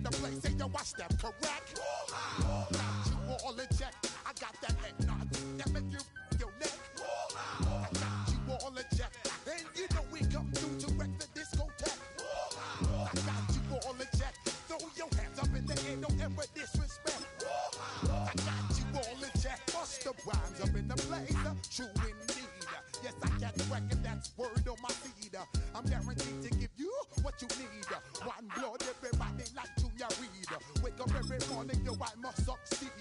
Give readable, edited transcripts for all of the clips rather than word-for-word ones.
the place, say yo, watch them, correct? Got you all in check. I got that head nod that make you your neck. I got you all in check. And you know we come through to wreck the discotheque. I got you all in check. Throw your hands up in the air, don't ever disrespect. I got you all in check. Bust the rhymes up in the place, true indeed. Yes, I can reckon that's word on my feed. I'm guaranteed to give you what you need. One blood, everybody like Junior Reed. Wake up every morning, yo, I must succeed.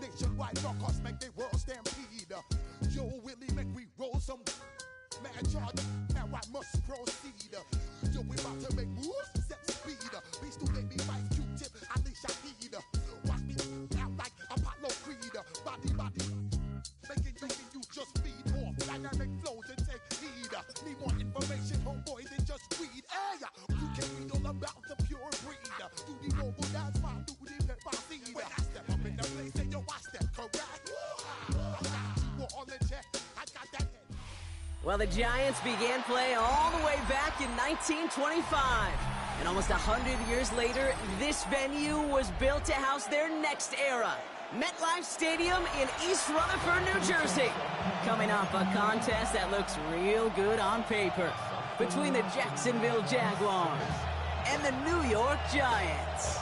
Nationwide knockouts make the world stampede. Yo, Willie, make we roll some mad charge. Now I must proceed. Yo, we about to make moves, set speed. Beast to baby, fight Q-tip, Alicia Heed. Watch me out like Apollo Creed. Body, making you just feed off dynamic flows and take heed. Need more information, homeboy, than just weed. Hey, you can read all about the pure breed. Do the mobile dance, fine, do the pepper seed. When I step up in the place, and yo, watch them, correct? I got you all in check. I got that head. Well, the Giants began play all the way back in 1925. And almost 100 years later, this venue was built to house their next era. MetLife Stadium in East Rutherford, New Jersey. Coming up, a contest that looks real good on paper between the Jacksonville Jaguars and the New York Giants.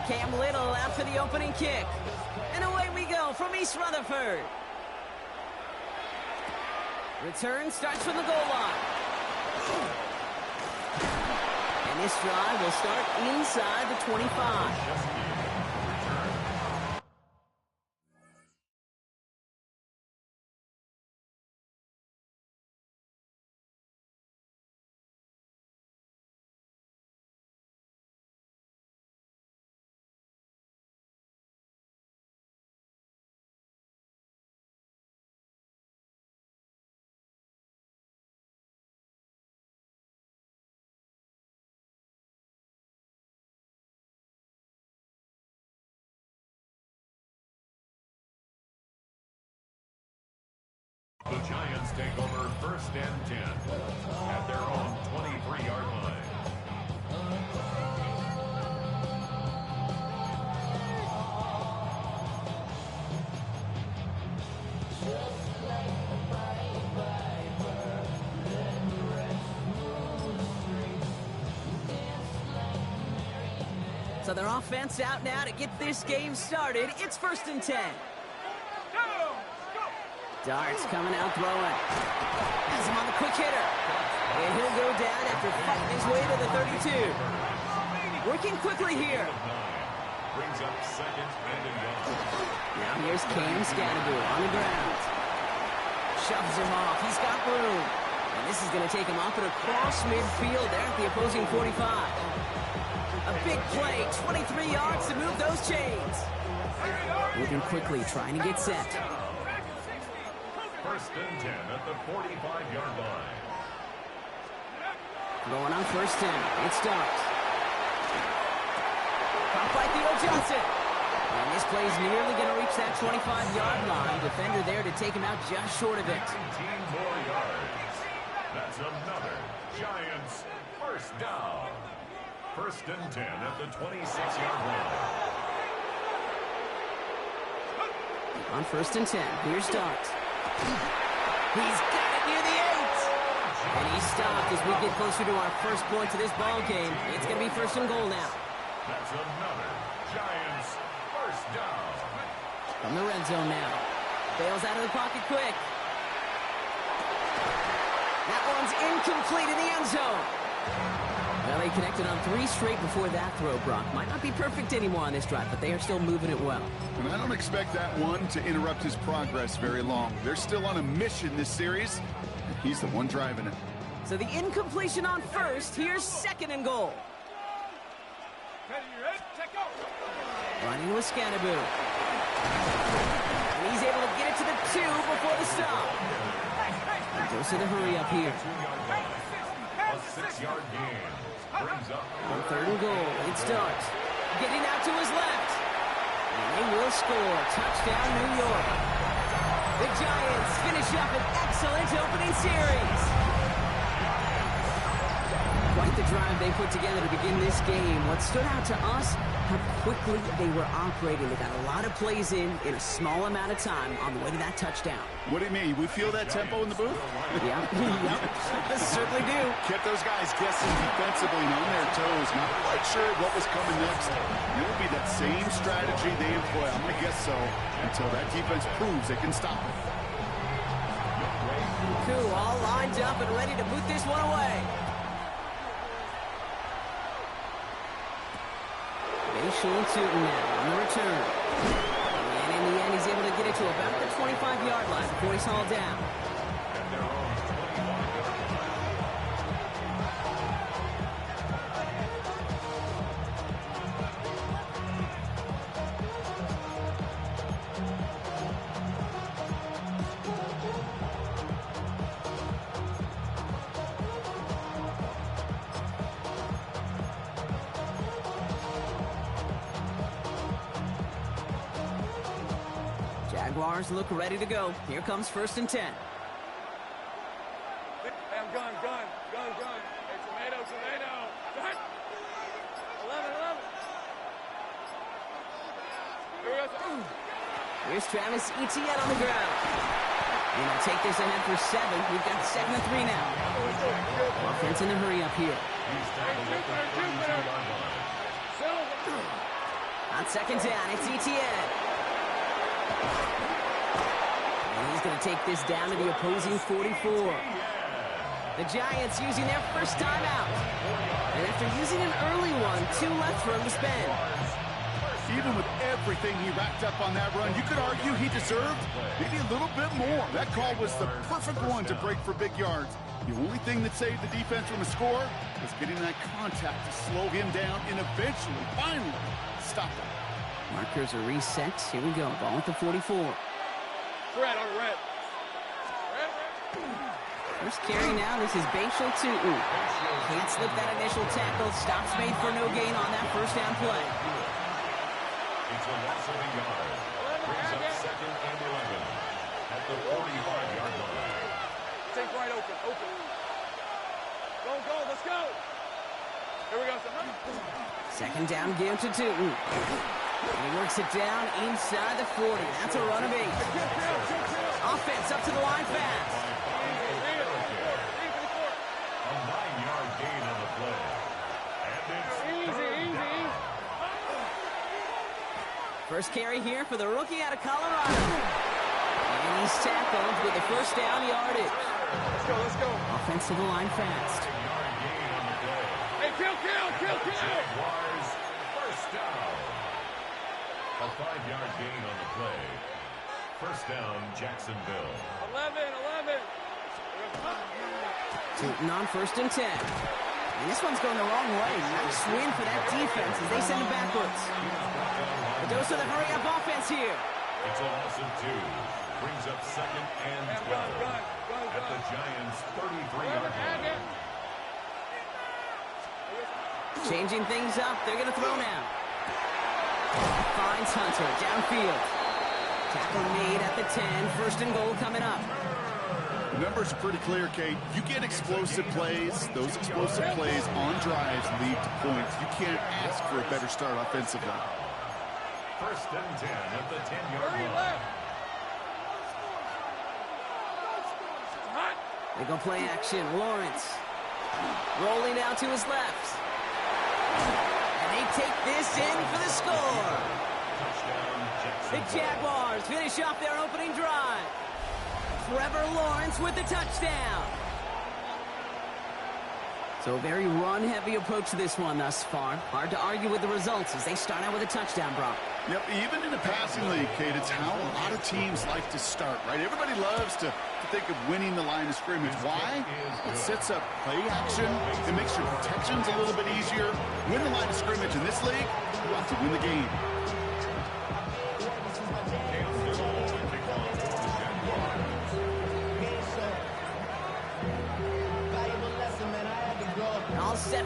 Cam Little out for the opening kick. And away we go from East Rutherford. Return starts from the goal line. And this drive will start inside the 25. The Giants take over 1st and 10 at their own 23-yard line. So their offense out now to get this game started. It's 1st and 10. Darts coming out throwing. Has him on the quick hitter. And he'll go down after fighting his way to the 32. Working quickly here. Brings up 2nd and goal. Now here's Cam Scannaboo on the ground. Shoves him off. He's got room. And this is going to take him off and across midfield there at the opposing 45. A big play. 23 yards to move those chains. Moving quickly, trying to get set. 1st and 10 at the 45-yard line. Going on 1st and 10. It starts. Caught by Theo Johnson. And this play's nearly going to reach that 25-yard line. Defender there to take him out just short of it. 19 more yards. That's another Giants 1st down. 1st and 10 at the 26-yard line. On 1st and 10. Here's Darts. He's got it near the 8. And he's stopped as we get closer to our first point to this ball game. It's going to be 1st and goal now. That's another Giants 1st down. From the red zone now. Bails out of the pocket quick. That one's incomplete in the end zone. Well, they connected on 3 straight before that throw, Brock. Might not be perfect anymore on this drive, but they are still moving it well. And I don't expect that one to interrupt his progress very long. They're still on a mission this series, and he's the one driving it. So the incompletion on 1st. Here's 2nd and goal. Running with Scannaboo. And he's able to get it to the 2 before the stop. He goes to the hurry up here. A 6-yard gain. Brings up On 3rd and goal, it starts. Getting out to his left. And they will score. Touchdown, New York. The Giants finish up an excellent opening series. Quite the drive they put together to begin this game. What stood out to us, how quickly they were operating. They got a lot of plays in a small amount of time on the way to that touchdown. What do you mean? We feel that tempo in the booth? Yeah, yep, certainly do. Kept those guys guessing defensively and on their toes. Not quite sure what was coming next. It will be that same strategy they employ. I'm going to guess so until that defense proves they can stop it. Cool, all lined up and ready to boot this one away. Bayshore Tootin now on the return. And in the end, he's able to get it to about the 25-yard line before he's hauled down. Jaguars look ready to go. Here comes 1st and 10. Hey, I'm gun. Hey, tomato. Gun. 11. Here we go. Here's Travis Etienne on the ground. And they'll take this ahead for 7. We've got 2nd and 3 now. Offense in a hurry up here. On 2nd down, it's Etienne. And he's going to take this down to the opposing 44. The Giants using their first timeout. And after using an early one, 2 left for him to spend. Even with everything he racked up on that run, you could argue he deserved maybe a little bit more. That call was the perfect one to break for big yards. The only thing that saved the defense from a score was getting that contact to slow him down and eventually, finally, stop him. Markers are reset. Here we go. Ball at the 44. Red on red. First carry now. This is Bayshore Tootin. Can't slip that initial tackle. Stops made for no gain on that first down play. It's a loss of a yard. Brings up 2nd and 11 at the 45-yard line. Take right open. Go, let's go. Here we go, son. 2nd down, give to Tootin. And he works it down inside the 40. That's a run of 8. Offense up to the line fast. A 9-yard gain on the play. And it's Easy. First carry here for the rookie out of Colorado. And he's tackled with the first down yardage. Let's go. Offensive line fast. yard gain on the play. Hey, kill. Jaguars, first down. A 5-yard gain on the play. First down, Jacksonville. 11. Tootin on 1st and 10. And this one's going the wrong way. Nice win for that defense as they send it backwards. But those are the hurry-up offense here. It's a loss of 2. Brings up 2nd and 12 at the Giants' 33-yard line. Changing things up. They're going to throw now. Finds Hunter downfield. Tackle made at the 10. 1st and goal coming up. The numbers are pretty clear, Kate. You get explosive plays. Those explosive plays on drives lead to points. You can't ask for a better start offensively. 1st and 10 at the 10-yard line. They go play action. Lawrence rolling out to his left. And they take this in for the score. The Jaguars finish off their opening drive. Trevor Lawrence with the touchdown. So a very run-heavy approach to this one thus far. Hard to argue with the results as they start out with a touchdown, Brock. Yep, even in a passing league, Kate, it's how a lot of teams like to start, right? Everybody loves to think of winning the line of scrimmage. Why? It sets up play action. It makes your protections a little bit easier. Win the line of scrimmage in this league, you have to win the game.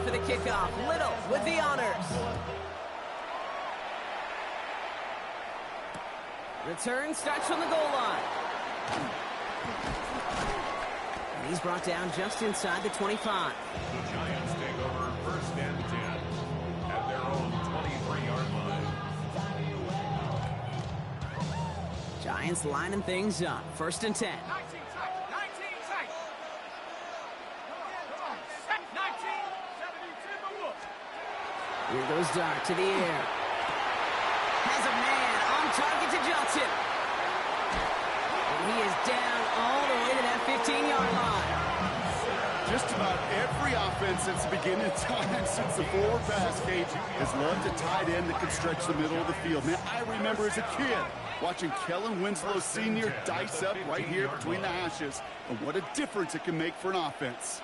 for the kickoff. Little with the honors. Return starts from the goal line. And he's brought down just inside the 25. The Giants take over 1st and 10 at their own 23-yard line. Giants lining things up. 1st and 10. 19 tight. 19 tight. Come on. 19. 72. Here goes Dart to the air. Has a man on target to Johnson. And he is down all the way to that 15-yard line. Just about every offense since the beginning of time, since the forward pass, Cage, has loved a tight end that can stretch the middle of the field. Man, I remember as a kid watching Kellen Winslow Sr. dice up right here between the hashes, and what a difference it can make for an offense.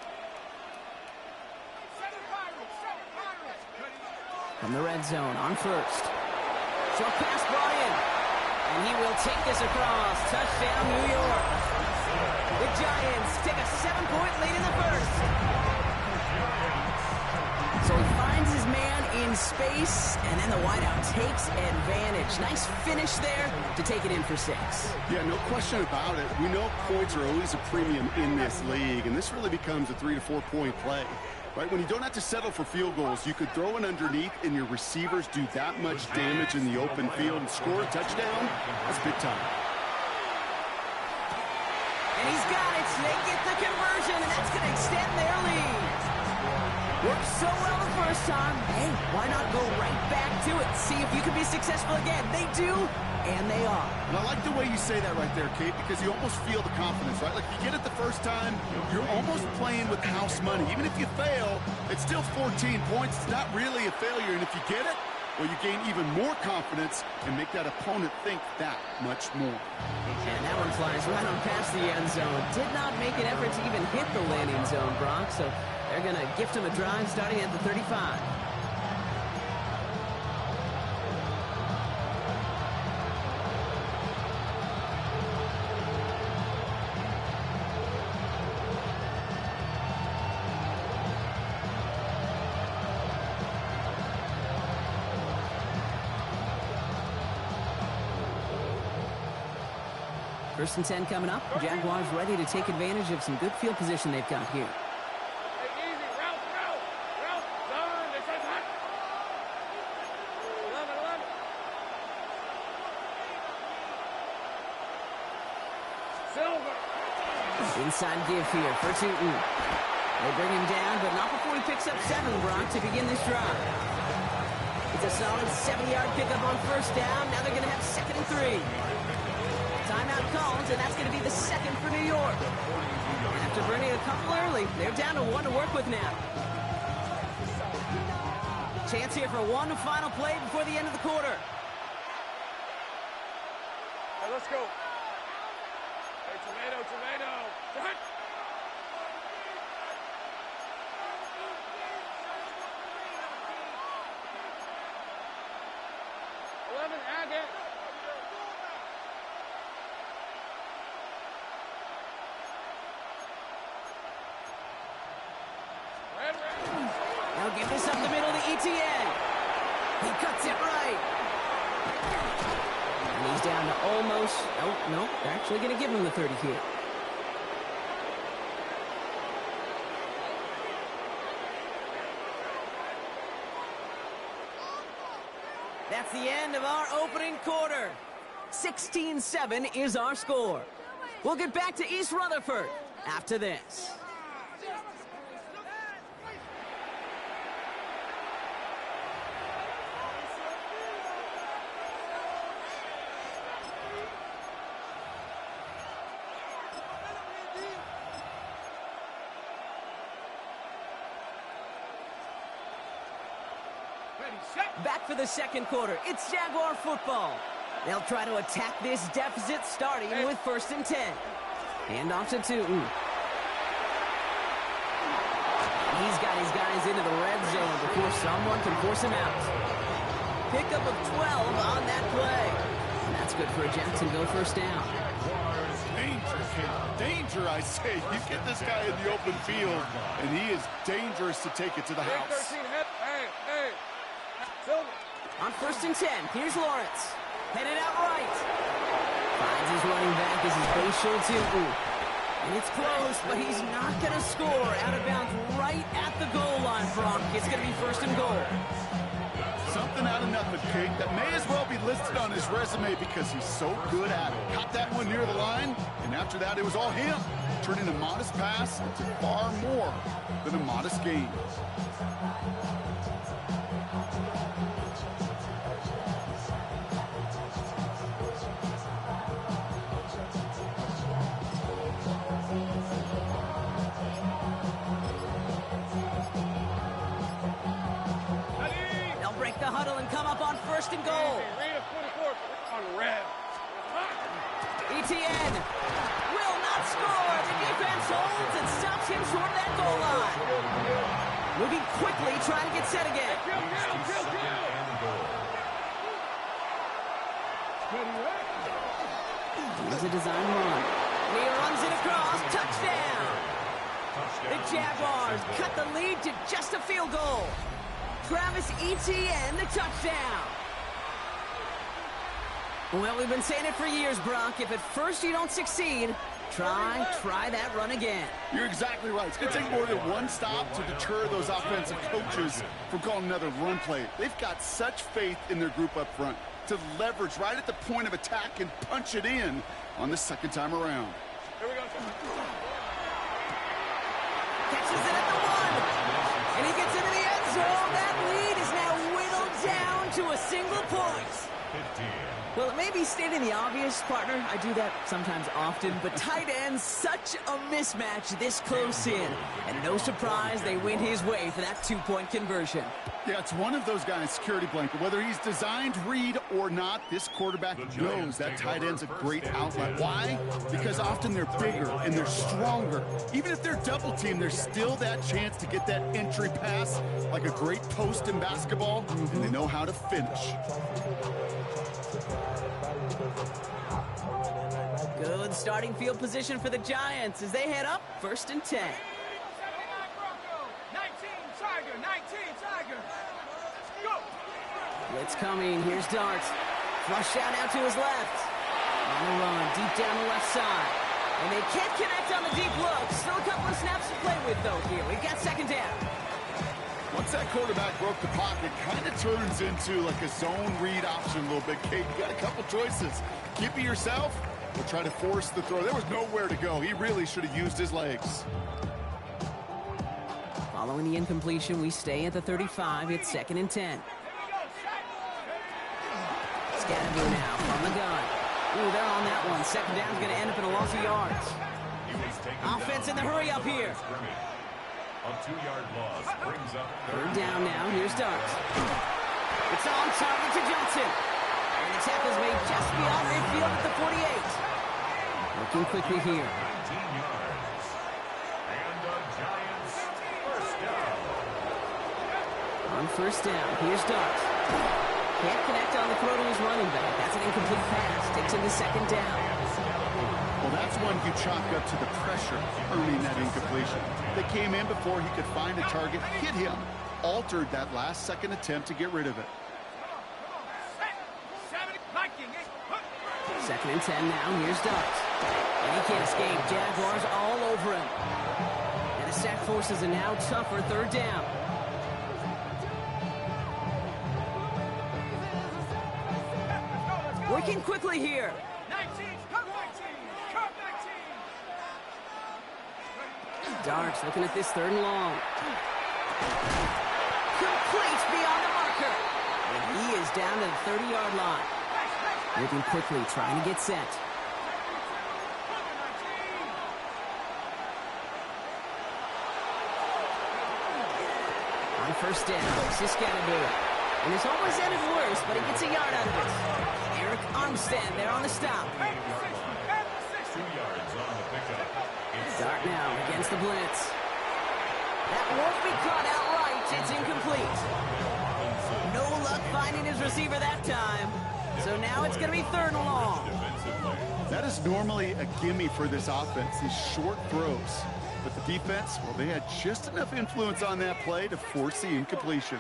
From the red zone on 1st. Short pass, Bryan. And he will take this across. Touchdown, New York. The Giants take a 7-point lead in the 1st. So he finds his man in space, and then the wideout takes advantage. Nice finish there to take it in for 6. Yeah, no question about it. We know points are always a premium in this league, and this really becomes a 3 to 4 point play. Right, when you don't have to settle for field goals, you could throw it underneath and your receivers do that much damage in the open field and score a touchdown. That's big time. And he's got it. They get the conversion, and that's going to extend their lead. Worked so well the first time. Hey, why not go right back to it? See if you can be successful again. They do, and they are. And I like the way you say that right there, Kate, because you almost feel the confidence, right? Like, you get it the first time, you're almost playing with house money. Even if you fail, it's still 14 points. It's not really a failure. And if you get it, well, you gain even more confidence and make that opponent think that much more. And that one flies right on past the end zone. Did not make an effort to even hit the landing zone, Brock. So they're going to gift him a drive starting at the 35. First and 10 coming up. Jaguars ready to take advantage of some good field position they've got here. Hey, easy. Route. Done. They said hot. 11. Silver. Inside give here for Tootin. They bring him down, but not before he picks up 7, Brock, to begin this drive. It's a solid 70-yard pickup on 1st down. Now they're going to have 2nd and 3. Timeout called, and that's going to be the 2nd for New York. After burning a couple early, they're down to 1 to work with now. Chance here for one final play before the end of the quarter. Hey, let's go. Hey, tomato. Hot. Agate. Now give this up the middle to ETN. He cuts it right. And he's down to almost... Oh, no. They're actually going to give him the 30 here. That's the end of our opening quarter. 16-7 is our score. We'll get back to East Rutherford after this. Back for the 2nd quarter. It's Jaguar football. They'll try to attack this deficit starting with 1st and 10. Hand off to Tootin. He's got his guys into the red zone before someone can force him out. Pickup of 12 on that play. And that's good for a Jacksonville 1st down. Jaguars Danger, I say. You get this guy in the open field, and he is dangerous to take it to the house. Hey. Silver. On 1st and 10, here's Lawrence. Headed out right. Finds his running back as his base Schultz in. And it's close, but he's not going to score. Out of bounds right at the goal line, Brock. It's going to be 1st and goal. Something out of nothing, Kate. That may as well be listed on his resume because he's so good at it. Caught that one near the line, and after that, it was all him. Turning a modest pass into far more than a modest gain. The huddle and come up on 1st and goal. Read a 44 on red. ETN will not score. The defense holds and stops him short of that goal line. Moving quickly, trying to get set again. Here's a design run. And he runs it across. Touchdown. The Jaguars cut the lead to just a field goal. Travis Etienne, the touchdown. Well, we've been saying it for years, Brock. If at first you don't succeed, try that run again. You're exactly right. It's going to take more than one stop to deter those offensive coaches from calling another run play. They've got such faith in their group up front to leverage right at the point of attack and punch it in on the second time around. Here we go. Catches it at the 1. And he gets into the end zone. That lead is now whittled down to a single point. 15. Well, it may be stating the obvious, partner. I do that sometimes often, but tight ends, such a mismatch this close in. And no surprise, they went his way for that 2-point conversion. Yeah, it's one of those guys, security blanket. Whether he's designed read or not, this quarterback knows that tight end's a great outlet. Why? Because often they're bigger and they're stronger. Even if they're double teamed, there's still that chance to get that entry pass like a great post in basketball, and they know how to finish. Good starting field position for the Giants as they head up 1st and 10. 19 Tiger. Go. Blitz coming. Here's Darts. Flush out to his left. On the run, deep down the left side. And they can't connect on the deep look. Still a couple of snaps to play with, though, here. We've got 2nd down. Once that quarterback broke the pocket, kind of turns into like a zone read option a little bit, Kate. You got a couple choices. Keep it yourself or try to force the throw. There was nowhere to go. He really should have used his legs. Following the incompletion, we stay at the 35. It's 2nd and 10. Scatterby now from the gun. Ooh, they're on that one. 2nd down's going to end up in a loss of yards. Offense in the hurry up here. A 2-yard loss brings up 3rd down now. Here's Darts. It's on target to Johnson. And the tackle's made just beyond midfield at the 48. Looking quickly here. 19 yards. And the Giants first down. On 1st down, here's Darts. Can't connect on the throw to his running back. That's an incomplete pass. Takes him to 2nd down. Well, that's one you chalk up to the pressure earning that incompletion. They came in before he could find a target, hit him, altered that last second attempt to get rid of it. 2nd and 10 now. Here's Darts. And he can't escape. Jaguars all over him. And the sack forces a now tougher 3rd down. Working quickly here. 19. Darts looking at this 3rd and long. Complete beyond the marker. And he is down to the 30-yard line. Moving quickly, trying to get set. On 1st down, Siskatchewan. And it's always ended worse, but he gets a yard out of it. Eric Armstead there on the stop. 2 yards on the pickup. Dart now against the blitz. That won't be caught outright. It's incomplete. No luck finding his receiver that time. So now it's going to be 3rd and long. That is normally a gimme for this offense, these short throws. But the defense, well, they had just enough influence on that play to force the incompletion.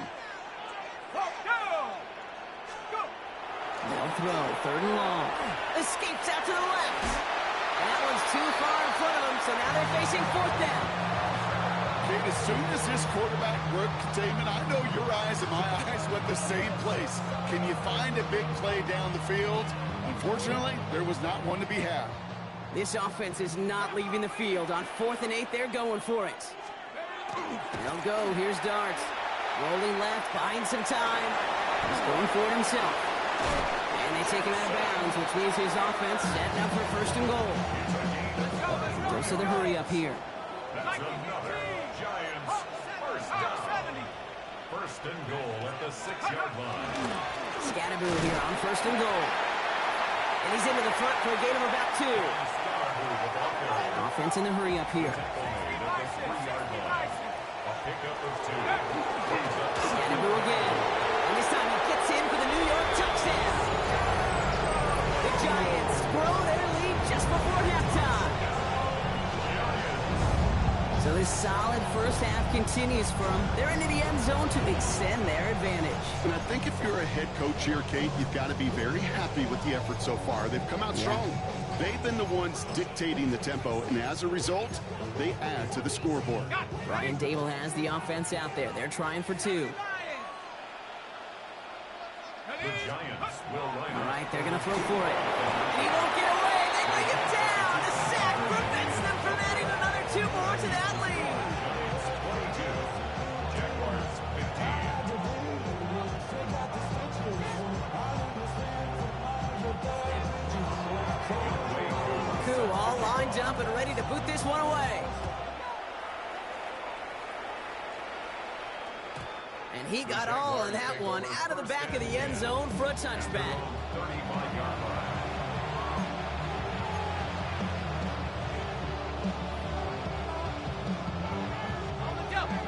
They'll throw, 3rd and long. Escapes out to the left. And that one's too far in front of them, so now they're facing 4th down. Kate, as soon as this quarterback broke containment, I know your eyes and my eyes went the same place. Can you find a big play down the field? Unfortunately, there was not one to be had. This offense is not leaving the field. On 4th and 8, they're going for it. They'll go. Here's Dart. Rolling left, buying some time. He's going for it himself. And they take him out of bounds, which means his offense setting up for 1st and goal. Goes to the hurry up here. That's another Giants 1st down. 1st and goal at the 6-yard line. Scatterboo here on 1st and goal. And he's into the front for a gain of about 2. Offense in the hurry up here. A pickup of 2. Scatterboo again. And this time he gets in for the New York touchdown. The Giants grow their lead just before halftime. So this solid first half continues for them. They're into the end zone to extend their advantage. And I think if you're a head coach here, Kate, you've got to be very happy with the effort so far. They've come out strong. They've been the ones dictating the tempo, and as a result, they add to the scoreboard. Brian Dable has the offense out there. They're trying for 2. The Giants will line All up. right, they're going to throw for it. And he won't get away. They bring him down. The sack prevents them from adding another 2 more to that lead. Giants 22. Jaguars 15. Koo all lined up and ready to boot this one away. And he got all of that one out of the back of the end zone for a touchback. 35-yard line.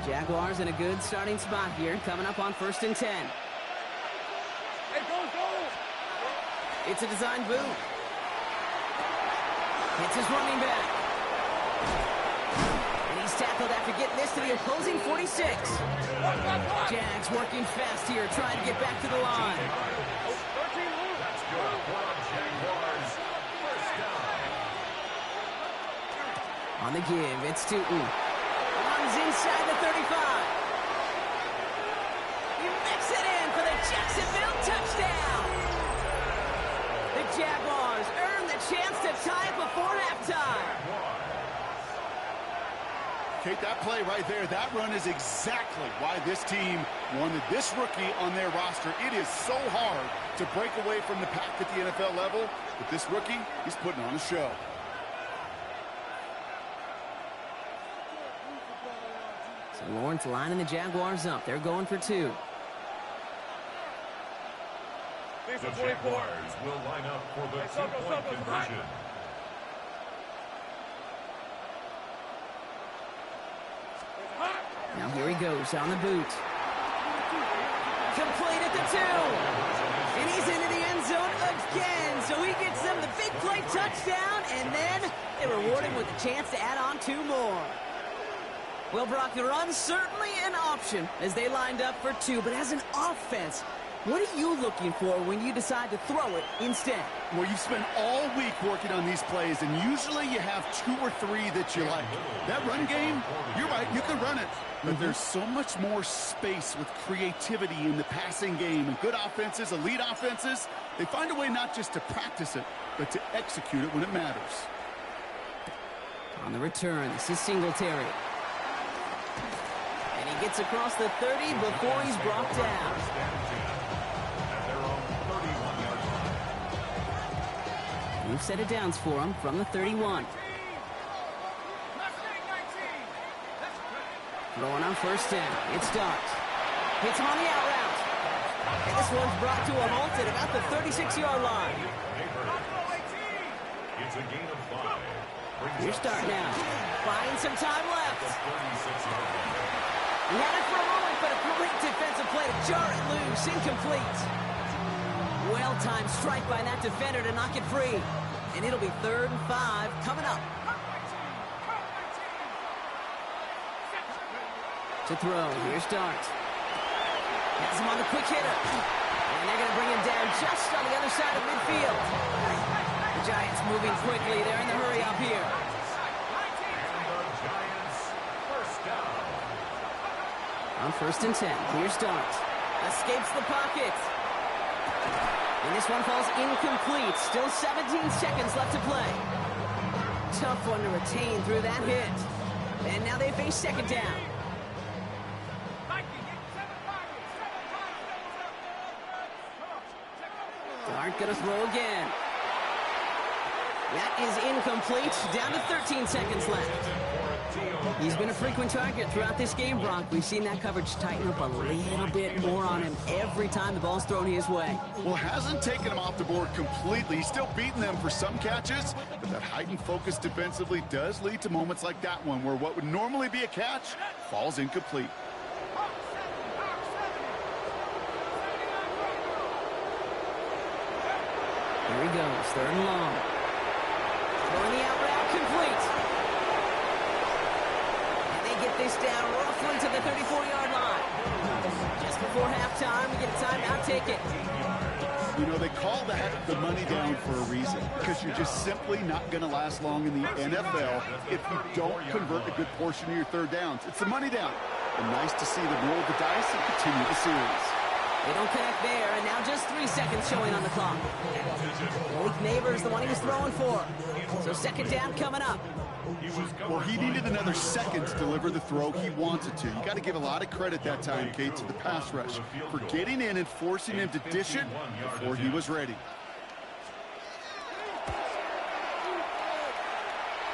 Jaguars in a good starting spot here, coming up on 1st and 10. Hey, go! It's a design boot. It's his running back. And he's tackled after getting this to the opposing 46. Jags working fast here, trying to get back to the line. That's good for the Jaguars. 1st down. On the give, it's Tootin. Runs inside the 35. He mix it in for the Jacksonville touchdown. The Jaguars earn the chance to tie it before halftime. Kate, that play right there, that run is exactly why this team wanted this rookie on their roster. It is so hard to break away from the pack at the NFL level, but this rookie, he's putting on a show. So Lawrence lining the Jaguars up. They're going for 2. The Jaguars will line up for the 2-point conversion. Now here he goes on the boot. Complete at the 2. And he's into the end zone again. So he gets them the big play touchdown, and then they reward him with a chance to add on 2 more. Well, Brock, the run's certainly an option as they lined up for 2, but as an offense, what are you looking for when you decide to throw it instead? Well, you've spent all week working on these plays, and usually you have 2 or 3 that you like. That run game, you're right, you can run it. But there's so much more space with creativity in the passing game. And good offenses, elite offenses, they find a way not just to practice it, but to execute it when it matters. On the return, this is Singletary. And he gets across the 30 before he's brought down. New set of downs for him from the 31. Going on 1st down. It's Dart. Hits him on the out route. And this one's brought to a halt at about the 36-yard line. It's a gain of 5. Here's Dart now. Buying some time left. He had it for a moment, but a great defensive play to jar it loose. Incomplete. Well-timed strike by that defender to knock it free. And it'll be 3rd and 5 coming up. To throw, here's Dart. Has him on the quick hitter. And they're going to bring him down just on the other side of midfield. The Giants moving quickly. They're in the hurry up here. And the Giants first down. On 1st and 10, here's Dart. Escapes the pocket. And this one falls incomplete. Still 17 seconds left to play. Tough one to retain through that hit. And now they face 2nd down. Dart gonna throw again. That is incomplete. Down to 13 seconds left. He's been a frequent target throughout this game, Brock. We've seen that coverage tighten up a little bit more on him every time the ball's thrown his way. Well, hasn't taken him off the board completely. He's still beating them for some catches, but that heightened focus defensively does lead to moments like that one where what would normally be a catch falls incomplete. Here he goes, 3rd and long. Throwing the out route complete. And they get this down roughly to the 34-yard line. Just before halftime, we get a timeout ticket. You know, they call that the money down for a reason, because you're just simply not going to last long in the NFL if you don't convert a good portion of your 3rd downs. It's the money down. And nice to see them roll the dice and continue the series. They don't connect there, and now just 3 seconds showing on the clock. Malik Neighbors, the one he was throwing for. So 2nd down coming up. Well, he needed another second to deliver the throw he wanted to. You got to give a lot of credit that time, Kate, to the pass rush for getting in and forcing him to dish it before he was ready.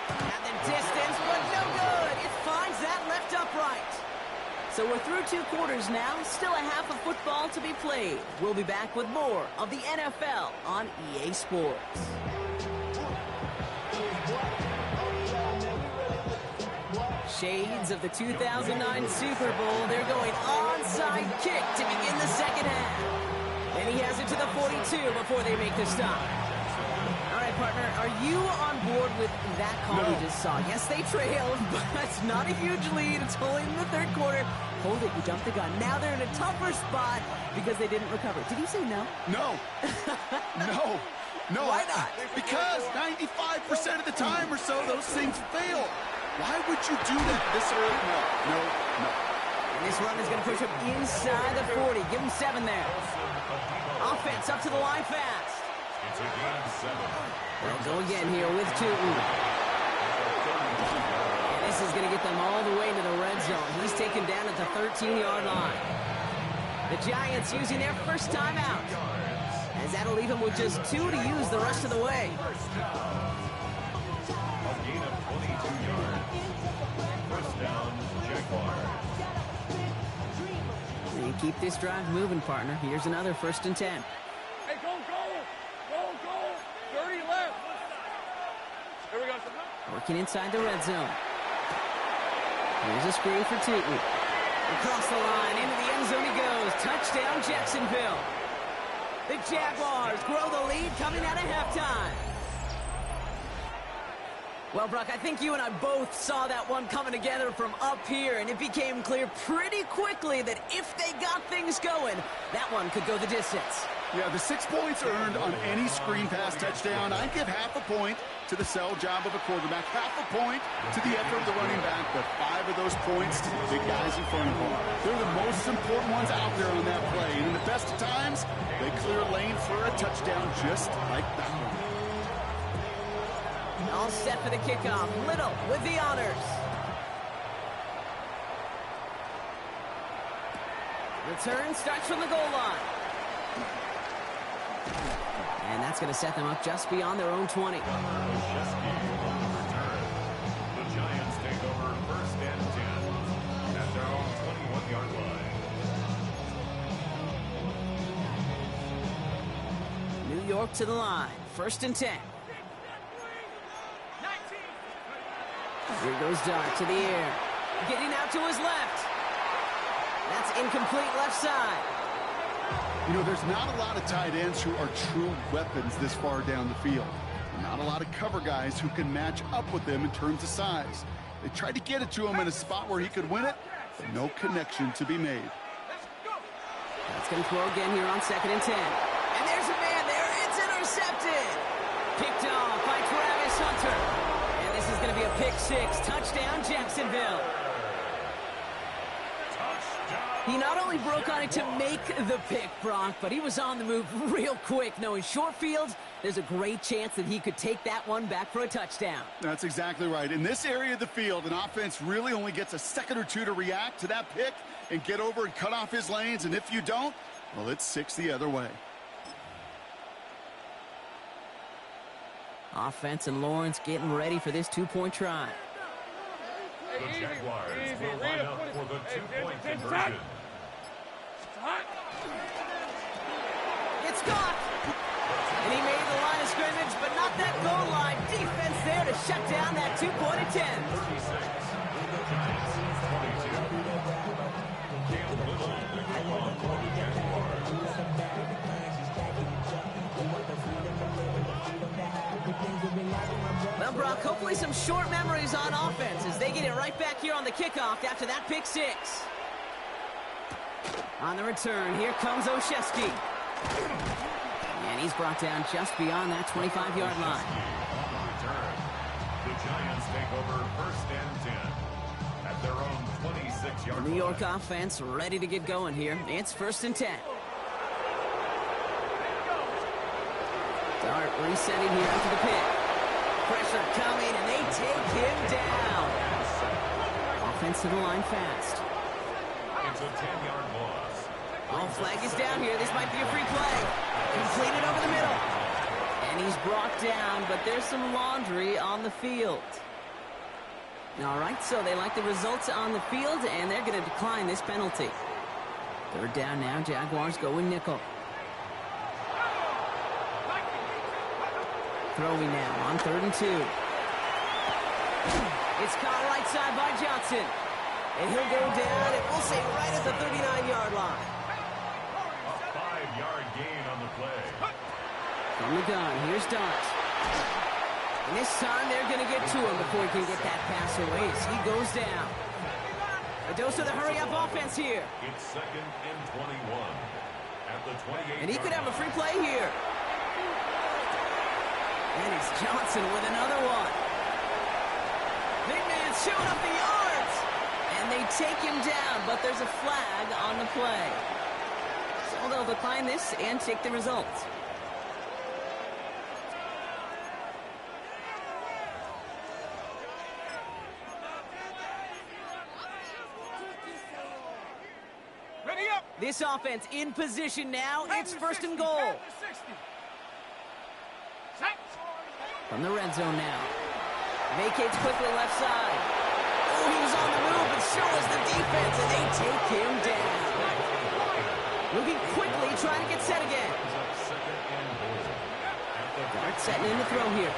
At the distance, but no good. It finds that left upright. So we're through 2 quarters now. Still a half of football to be played. We'll be back with more of the NFL on EA Sports. Shades of the 2009 Super Bowl. They're going onside kick to begin the 2nd half. And he has it to the 42 before they make the stop. All right, partner, are you on board with that call we just saw? Yes, they trailed, but it's not a huge lead. It's only in the 3rd quarter. Hold it, you jumped the gun. Now they're in a tougher spot because they didn't recover. Did you say no? No. No. Why not? Because 95% of the time or so, those things fail. Why would you do that this early? No. And this run is going to push him inside the 40. Give him 7 there. Offense up to the line fast. It's a game 7. They'll go again here with Tootin. And this is going to get them all the way into the red zone. He's taken down at the 13-yard line. The Giants using their first timeout, as that'll leave them with just 2 to use the rest of the way. A gain of 22 yards. First down, Jaguars. They keep this drive moving, partner. Here's another 1st and 10. Hey, go! 30 left. Here we go. Working inside the red zone. Here's a screen for Tootin. Across the line, into the end zone he goes. Touchdown, Jacksonville. The Jaguars grow the lead coming out of halftime. Well, Brock, I think you and I both saw that one coming together from up here, and it became clear pretty quickly that if they got things going, that one could go the distance. Yeah, the 6 points earned on any screen pass touchdown. I'd give half a point to the sell job of a quarterback, half a point to the effort of the running back, but 5 of those points to the big guys in front of them. They're the most important ones out there on that play, and in the best of times, they clear a lane for a touchdown just like that one. All set for the kickoff. Little with the honors. Return starts from the goal line. And that's going to set them up just beyond their own 20. The Giants take over 1st and 10 at their own 21-yard line. New York to the line. 1st and 10. Here goes Dart to the air. Getting out to his left. That's incomplete left side. You know, there's not a lot of tight ends who are true weapons this far down the field. Not a lot of cover guys who can match up with them in terms of size. They tried to get it to him in a spot where he could win it, but no connection to be made. That's going to throw again here on 2nd and 10. And there's a man there. It's intercepted. Picked off by Travis Hunter. And this is going to be a pick 6. Touchdown, Jacksonville. He not only broke on it to make the pick, Brock, but he was on the move real quick. Knowing short fields, there's a great chance that he could take that one back for a touchdown. That's exactly right. In this area of the field, an offense really only gets a second or two to react to that pick and get over and cut off his lanes. And if you don't, well, it's 6 the other way. Offense and Lawrence getting ready for this 2-point try. The Jaguars will line up for the 2-point conversion. It's got. And he made the line of scrimmage, but not that goal line. Defense there to shut down that 2-point attempt. 36. Giants 22. Cam Little to kick off for the Jaguars. Well, Brock, hopefully some short memories on offense as they get it right back here on the kickoff after that pick 6. On the return, here comes Olszewski. And he's brought down just beyond that 25-yard line. On return, the Giants take over 1st and 10 at their own 26-yard line. New York offense ready to get going here. It's 1st and 10. Dart resetting here after the pick. Pressure coming, and they take him down. Offense to the line fast. It's a 10-yard loss. Oh, flag is down here. This might be a free play. Completed over the middle. And he's brought down, but there's some laundry on the field. All right, so they like the results on the field, and they're going to decline this penalty. 3rd down now, Jaguars going nickel. Throwing now on 3rd and 2. It's caught right side by Johnson. And he'll go down, and we'll say right at the 39-yard line. A 5-yard gain on the play. From the gun, here's Dart. And this time they're going to get to him before he can get that pass away as he goes down. A dose of the hurry-up offense here. It's 2nd and 21 at the 28. And he could have a free play here. And it's Johnson with another one. Big man showing up the yards. And they take him down, but there's a flag on the play. So they'll decline this and take the result. Ready up. This offense in position now. It's 1st and goal. From the red zone now. Vacates quickly left side. Oh, he was on the move, but so is the defense, and they take him down. Moving quickly, trying to get set again. Dart setting in to throw here.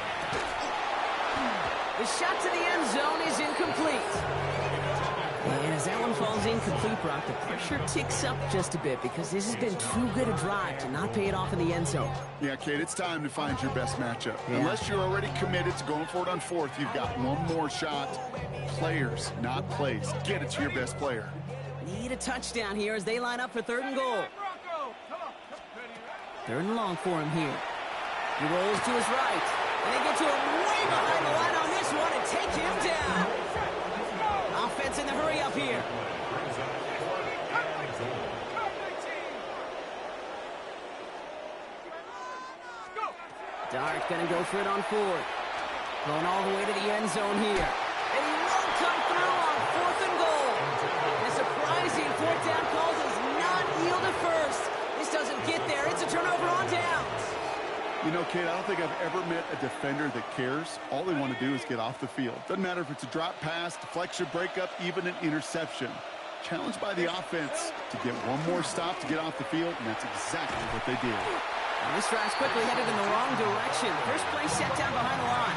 The shot to the end zone is incomplete. And as that one falls incomplete, Brock, the pressure ticks up just a bit because this has been too good a drive to not pay it off in the end zone. Yeah, Kate, it's time to find your best matchup. Yeah. Unless you're already committed to going for it on 4th, you've got one more shot. Players, not plays. Get it to your best player. Need a touchdown here as they line up for 3rd and goal. 3rd and long for him here. He rolls to his right. And they get to him way behind the line on this one and take him down. Offense in the hurry up here. Dart gonna go for it on 4th. Going all the way to the end zone here. And he won't come through on 4th and goal. The surprising 4th down call does not yield at first. This doesn't get there. It's a turnover on downs. You know, Kate, I don't think I've ever met a defender that cares. All they want to do is get off the field. Doesn't matter if it's a drop pass, deflection, breakup, even an interception. Challenged by the offense to get one more stop to get off the field, and that's exactly what they did. And this drive's quickly headed in the wrong direction. First play set down behind the line.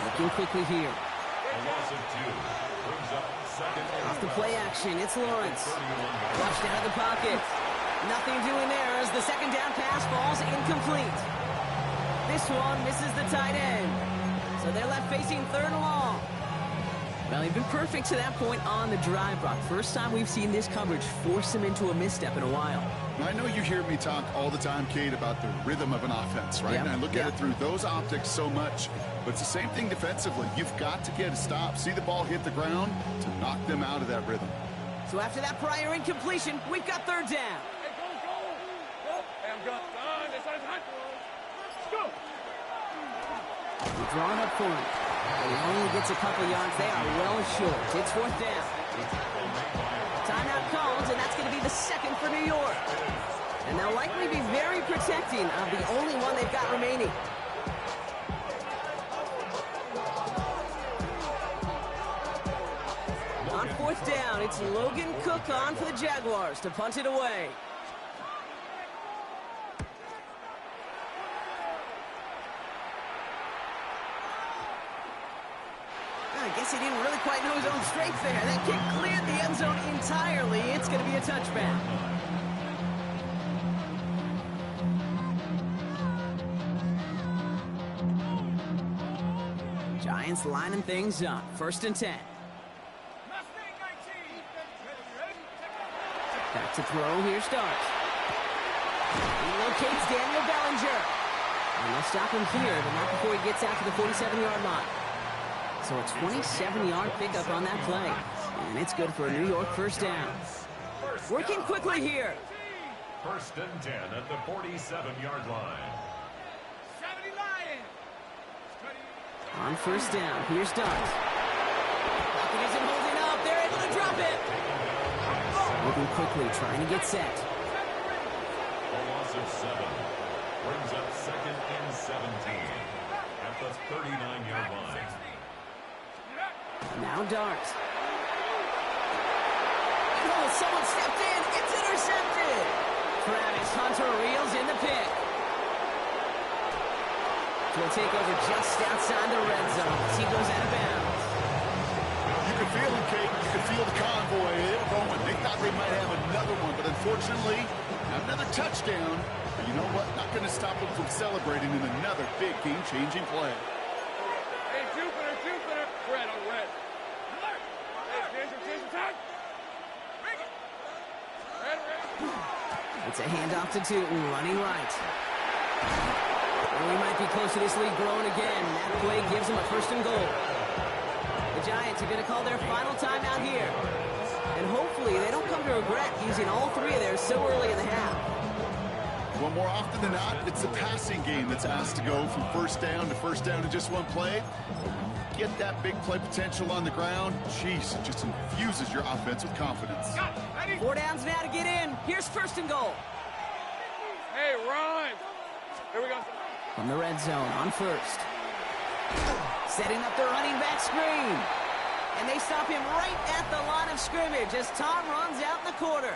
Looking quickly here. A loss of 2 brings up 2nd and Off the play action, it's Lawrence. Flushed out of the pocket. Nothing doing there as the second down pass falls incomplete. This one misses the tight end. So they're left facing third and long. Well, they've been perfect to that point on the drive, Brock. First time we've seen this coverage force them into a misstep in a while. I know you hear me talk all the time, Kate, about the rhythm of an offense, right? Yep. And I look at it through those optics so much. But it's the same thing defensively. You've got to get a stop, see the ball hit the ground to knock them out of that rhythm. So after that prior incompletion, we've got third down. Hey, go. Hey, I'm good. Done. This is hot. Let's go. We're drawn up for him. He only gets a couple yards. They are well short. It's fourth down. Timeout called, and that's going to be the second for New York. And they'll likely be very protecting of the only one they've got remaining. On fourth down, it's Logan Cook on for the Jaguars to punt it away. I guess he didn't really quite know his own strength there. That kick cleared the end zone entirely. It's going to be a touchback. Giants lining things up. First and 10. Back to throw. Here starts. He locates Daniel Bellinger. And they'll stop him here, but not before he gets out to the 47-yard line. So a 27-yard pickup on that play. And it's good for a New York first down. Working quickly here. First and 10 at the 47-yard line. On first down, here's Dart. Pocket isn't holding up. They're able to drop it. Moving quickly, trying to get set. A loss of 7. Brings up second and 17 at the 39-yard line. Now Dart. Oh, someone stepped in. It's intercepted. Travis Hunter reels in the pick. He'll take over just outside the red zone as he goes out of bounds. You could feel it, Kate. You could feel the convoy. They were going. They thought they might have another one, but unfortunately, not another touchdown. But you know what? Not going to stop them from celebrating in another big game-changing play. Hey, Jupiter. Red on red. Hey, Jason, time. Bring it. Red. It's a handoff to Tootin, running right. And we might be close to this lead growing again. That play gives them a first and goal. The Giants are going to call their final timeout here. And hopefully they don't come to regret using all three of theirs so early in the half. Well, more often than not, it's the passing game that's asked to go from first down in just one play. Get that big play potential on the ground. Jeez, it just infuses your offense with confidence. 4 downs now to get in. Here's first and goal. Hey, run. Here we go. From the red zone on first. Setting up the running back screen. And they stop him right at the line of scrimmage as Tom runs out in the corner.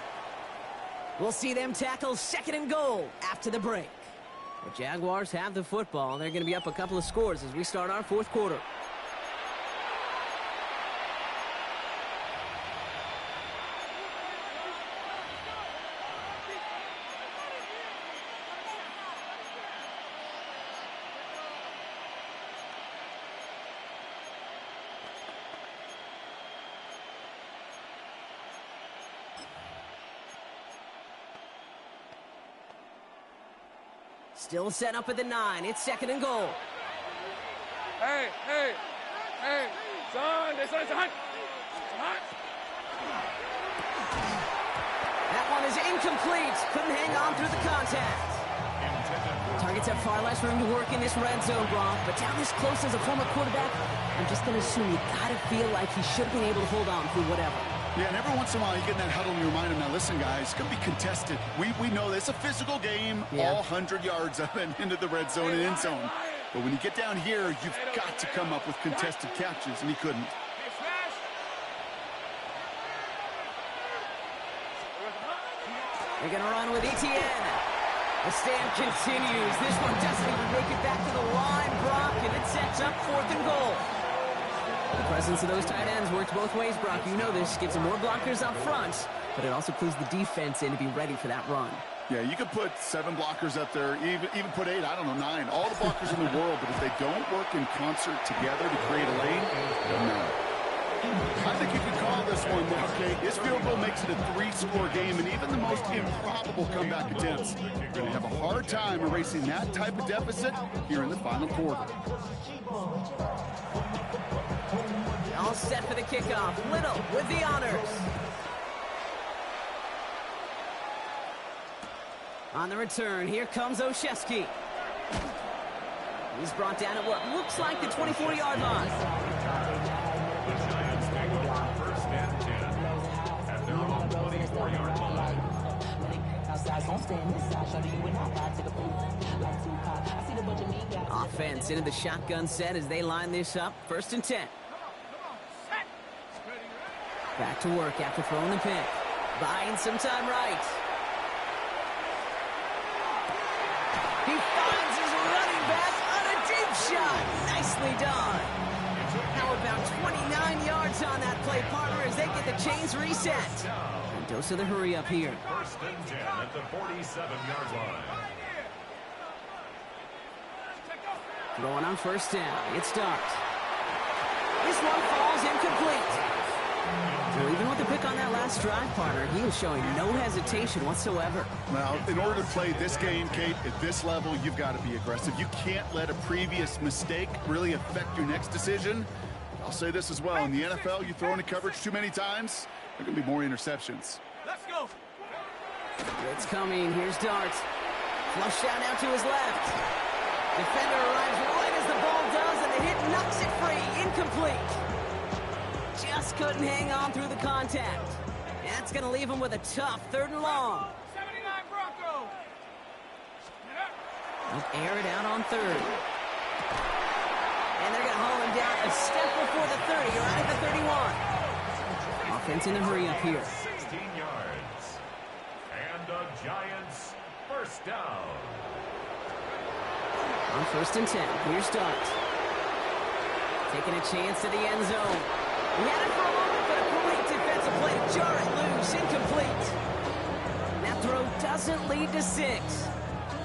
We'll see them tackle second and goal after the break. The Jaguars have the football. They're going to be up a couple of scores as we start our fourth quarter. Still set up at the 9. It's second and goal. Hey, son, this is hot. That one is incomplete. Couldn't hang on through the contact. Targets have far less room to work in this red zone, Brock, but down this close as a former quarterback, I'm just going to assume you got to feel like he should have been able to hold on through whatever. Yeah, and every once in a while you get in that huddle and you remind them, now listen, guys, it's going to be contested. We know this. It's a physical game, all 100 yards up and into the red zone and end zone. But when you get down here, you've got to come up with contested catches, and he couldn't. They're going to run with Etienne. The stand continues. This one doesn't even make it back to the line, Brock, and it sets up fourth and goal. The presence of those tight ends works both ways, Brock. You know this. Gives them more blockers up front, but it also clues the defense in to be ready for that run. Yeah, you could put 7 blockers up there, even put 8, I don't know, 9. All the blockers in the world, but if they don't work in concert together to create a lane, it doesn't matter. I think you can call this one now, Kate. This field goal makes it a 3-score game, and even the most improbable comeback attempts are going to have a hard time erasing that type of deficit here in the final quarter. All set for the kickoff. Little with the honors. On the return, here comes Olszewski. He's brought down at what looks like the 24-yard line. The Giants take over 1st and 10 at their own 24-yard line. Offense into the shotgun set as they line this up. 1st and 10. Back to work after throwing the pick. Buying some time right. He finds his running back on a deep shot. Nicely done. How about 29 yards on that play, partner, as they get the chains reset. And dose of the hurry up here. 1st and 10 at the 47-yard line. Throwing on 1st down. It starts. This one falls incomplete. Well, even with the pick on that last drive, partner, he was showing no hesitation whatsoever. Now, in order to play this game, Kate, at this level, you've got to be aggressive. You can't let a previous mistake really affect your next decision. I'll say this as well. In the NFL, you throw into coverage too many times, there are going to be more interceptions. Let's go. It's coming. Here's Dart. Flush out now to his left. Defender arrives right as the ball does, and the hit knocks it free. Incomplete. Just couldn't hang on through the contact. That's going to leave him with a tough 3rd and long. 79 Broncos. He'll air it out on 3rd. And they're going to haul him down a step before the 30, right at the 31. Offense in a hurry up here. 16 yards. And the Giants 1st down. On 1st and 10, here's Dart. Taking a chance to the end zone. He had it for a moment, but a great defensive play to jar it loose. Incomplete. That throw doesn't lead to 6.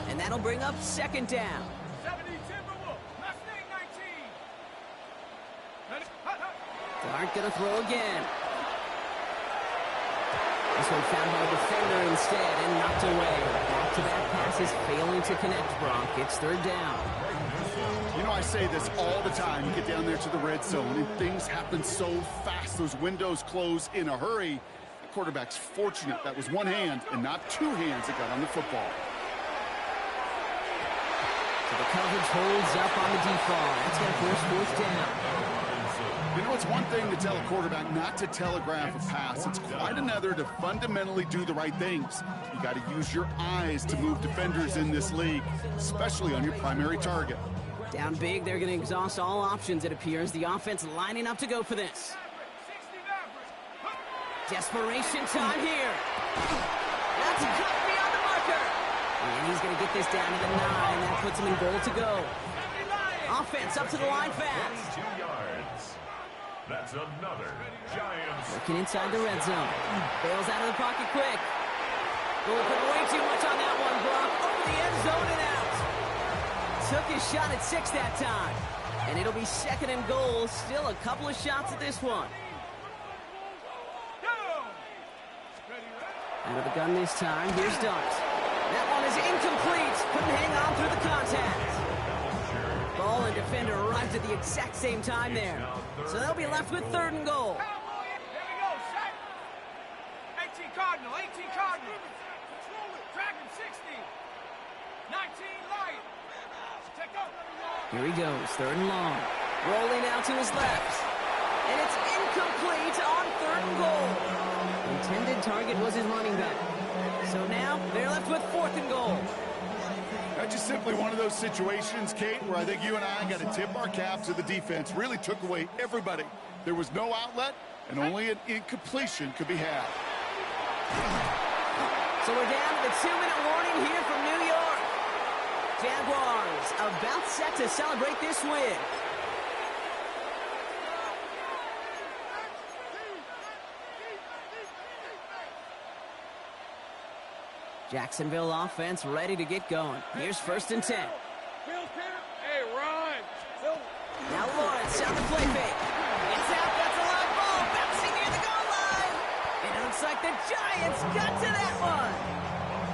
And that'll bring up 2nd down. 70 Timberwolves. Mustang 19. Dart gonna throw again. This one found by the defender instead and knocked away. Back-to-back passes failing to connect, Bronk. It's 3rd down. You know, I say this all the time. You get down there to the red zone, and things happen so fast. Those windows close in a hurry. The quarterback's fortunate that was one hand and not 2 hands that got on the football. So the coverage holds up on the default. That's going to force 4th down. You know, it's one thing to tell a quarterback not to telegraph a pass. It's quite another to fundamentally do the right things. You got to use your eyes to move defenders in this league, especially on your primary target. Down big, they're going to exhaust all options, it appears. The offense lining up to go for this. Desperation time here. That's cut beyond the marker. And he's going to get this down to the 9. That puts him in goal to go. Offense up to the line fast. 2 yards. That's another Giants. Working inside the red zone. Bails out of the pocket quick. Oh, put way too much on that one, Brock. Over the end zone and out. Took his shot at 6 that time. And it'll be 2nd and goal. Still a couple of shots at this one. Out of the gun this time. Here's Dart. That one is incomplete. Couldn't hang on through the contact. Ball and defender arrived at the exact same time there. So they'll be left with 3rd and goal. Here we go, set. 18 Cardinal, 18 Cardinal. Dragon 60. 19 Lion. Take up. Here he goes, 3rd and long. Rolling out to his left. And it's incomplete on 3rd and goal. Intended target was his running back. So now they're left with 4th and goal. That's just simply one of those situations, Kate, where I think you and I got to tip our cap to the defense. Really took away everybody. There was no outlet, and only an incompletion could be had. So we're down to the 2-minute warning here from New York. Jaguars about set to celebrate this win. Jacksonville offense ready to get going. Here's 1st and 10. Hey, run. Now Lawrence out the play fake. It's out, that's a long ball, bouncing near the goal line. And it looks like the Giants got to that one.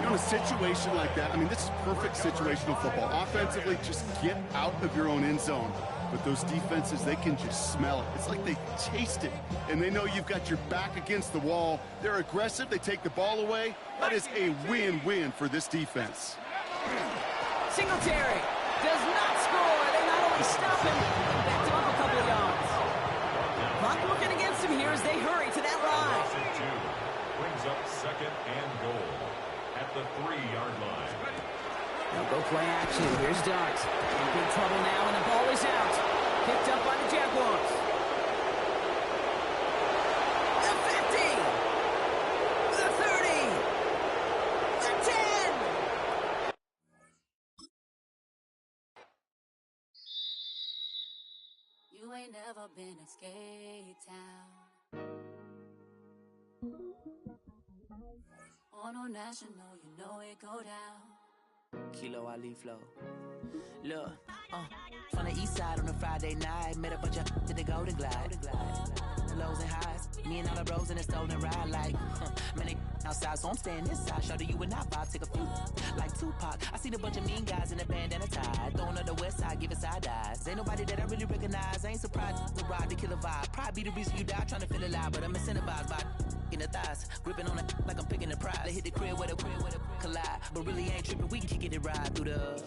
You know, in a situation like that, I mean, this is perfect situational football. Offensively, just get out of your own end zone. But those defenses, they can just smell it. It's like they taste it, and they know you've got your back against the wall. They're aggressive. They take the ball away. That is a win-win for this defense. Singletary does not score. They not only stop him, but backed him up a couple of yards. Clock working against him here as they hurry to that line. Brings up 2nd and goal at the 3-yard line. Now go play action. Here's Dart. In big trouble now, and the ball is out. Picked up by the Jaguars. The 50. The 30. The 10. You ain't never been a skate town. On a national, you know it go down. Kilo Ali Flow. Look, from the east side on a Friday night, met a bunch of to the Golden Glide. The lows and highs, me and all the bros in a stolen ride like, man, they outside, so I'm staying inside. Show you and I vibe, take a few, like Tupac. I seen a bunch of mean guys in a band and a tie, throwing up the west side, giving side eyes. Ain't nobody that I really recognize, I ain't surprised to ride the killer vibe. Probably be the reason you die, trying to feel alive, but I'm incentivized by in the thighs, gripping on it like I'm picking the prize. They hit the crib where the collide, but really ain't tripping. We can kick it right through the